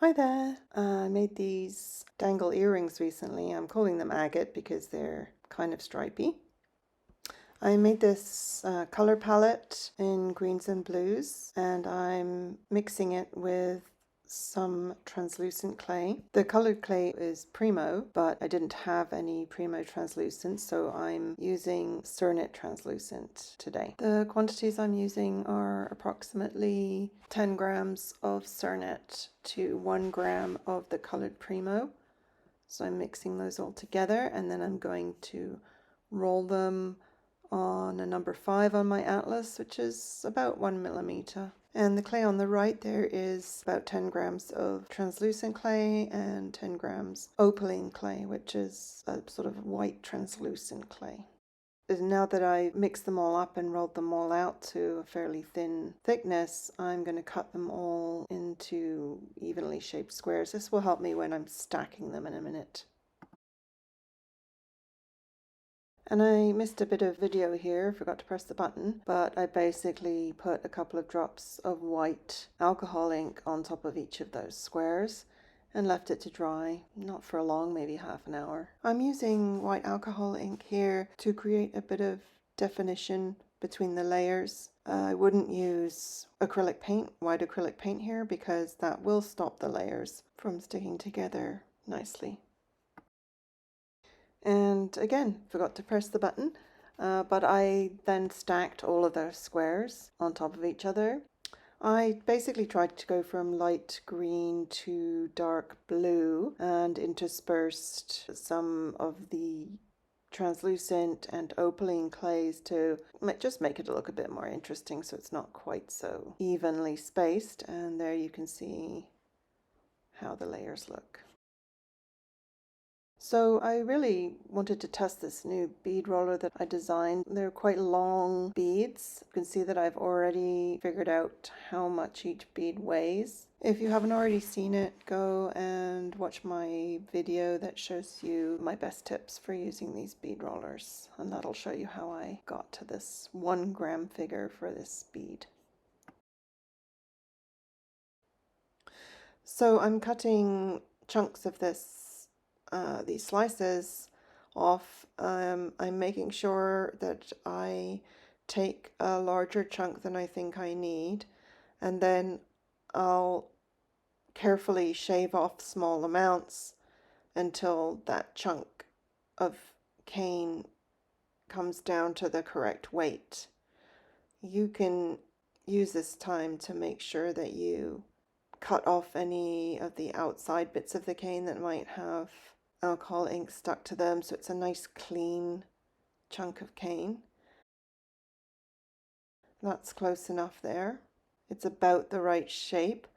Hi there. I made these dangle earrings recently. I'm calling them agate because they're kind of stripy. I made this color palette in greens and blues, and I'm mixing it with some translucent clay. The colored clay is Primo, but I didn't have any Primo translucent, so I'm using Cernit translucent today. The quantities I'm using are approximately 10 grams of Cernit to 1 gram of the colored Primo. So I'm mixing those all together, and then I'm going to roll them on a number 5 on my atlas, which is about 1 millimeter. And the clay on the right there is about 10 grams of translucent clay and 10 grams opaline clay, which is a sort of white translucent clay. Now that I mixed them all up and rolled them all out to a fairly thin thickness, I'm going to cut them all into evenly shaped squares. This will help me when I'm stacking them in a minute. And I missed a bit of video here, forgot to press the button, but I basically put a couple of drops of white alcohol ink on top of each of those squares and left it to dry, not for long, maybe half an hour. I'm using white alcohol ink here to create a bit of definition between the layers. I wouldn't use acrylic paint, white acrylic paint here, because that will stop the layers from sticking together nicely. And again, forgot to press the button, but I then stacked all of those squares on top of each other. I basically tried to go from light green to dark blue and interspersed some of the translucent and opaline clays to just make it look a bit more interesting, so it's not quite so evenly spaced. And there you can see how the layers look. So I really wanted to test this new bead roller that I designed. They're quite long beads. You can see that I've already figured out how much each bead weighs. If you haven't already seen it, go and watch my video that shows you my best tips for using these bead rollers, and that'll show you how I got to this 1 gram figure for this bead. So I'm cutting chunks of these slices off. I'm making sure that I take a larger chunk than I think I need, and then I'll carefully shave off small amounts until that chunk of cane comes down to the correct weight. You can use this time to make sure that you cut off any of the outside bits of the cane that might have alcohol ink stuck to them, so it's a nice clean chunk of cane. That's close enough there. It's about the right shape,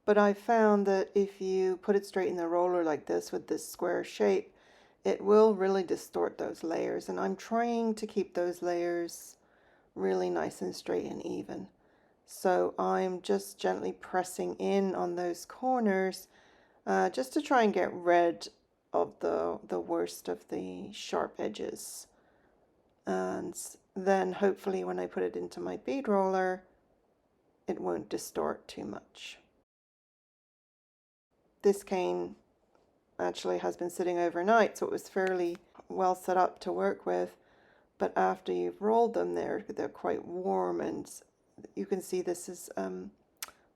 but I found that if you put it straight in the roller like this with this square shape, it will really distort those layers, and I'm trying to keep those layers really nice and straight and even. So I'm just gently pressing in on those corners just to try and get rid of the worst of the sharp edges. And then hopefully when I put it into my bead roller, it won't distort too much. This cane actually has been sitting overnight, so it was fairly well set up to work with. But after you've rolled them, they're quite warm, and you can see this is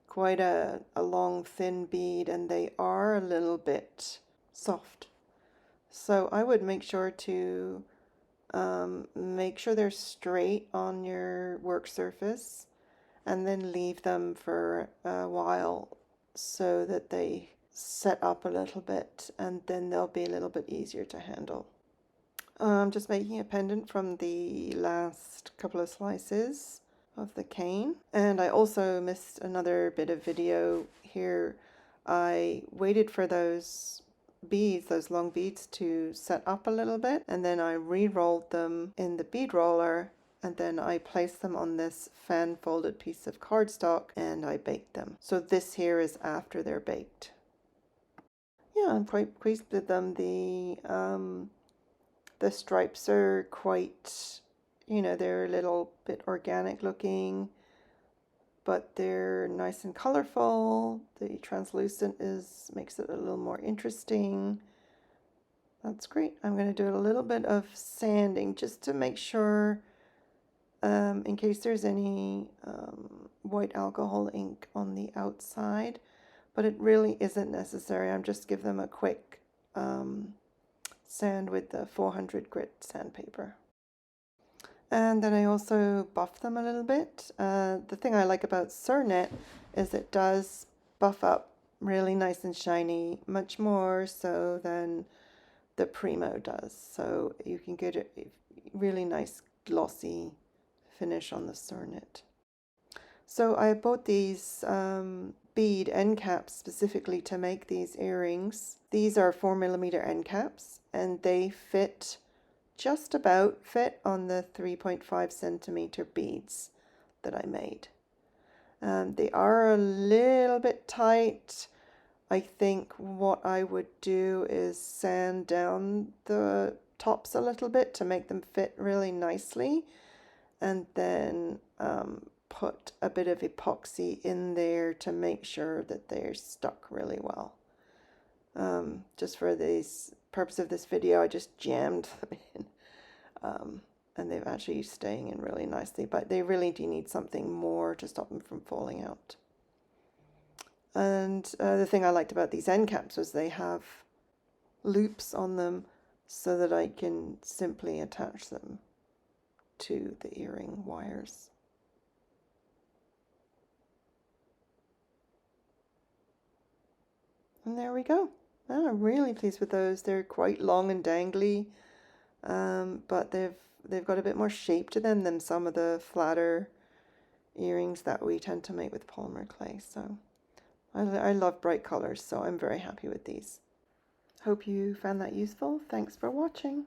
quite a long thin bead, and they are a little bit soft. So I would make sure to make sure they're straight on your work surface, and then leave them for a while so that they set up a little bit, and then they'll be a little bit easier to handle. I'm just making a pendant from the last couple of slices of the cane. And I also missed another bit of video here. I waited for those beads, those long beads, to set up a little bit, and then I re-rolled them in the bead roller, and then I placed them on this fan folded piece of cardstock and I baked them. So this here is after they're baked. Yeah, I'm quite pleased with them. The stripes are quite, they're a little bit organic looking. but they're nice and colorful. The translucent makes it a little more interesting. That's great. I'm going to do a little bit of sanding just to make sure, in case there's any white alcohol ink on the outside, but it really isn't necessary. I'm just give them a quick sand with the 400 grit sandpaper. And then I also buff them a little bit. The thing I like about Cernet is it does buff up really nice and shiny, much more so than the Primo does. So you can get a really nice glossy finish on the Cernet. So I bought these bead end caps specifically to make these earrings. These are 4mm end caps, and they just about fit on the 3.5 centimeter beads that I made. They are a little bit tight. I think what I would do is sand down the tops a little bit to make them fit really nicely, and then put a bit of epoxy in there to make sure that they're stuck really well. Just for this purpose of this video, I just jammed them in, and they're actually staying in really nicely, but they really do need something more to stop them from falling out. And the thing I liked about these end caps was they have loops on them so that I can simply attach them to the earring wires. And there we go. I'm really pleased with those. They're quite long and dangly, but they've got a bit more shape to them than some of the flatter earrings that we tend to make with polymer clay. So I love bright colors, so I'm very happy with these. Hope you found that useful. Thanks for watching.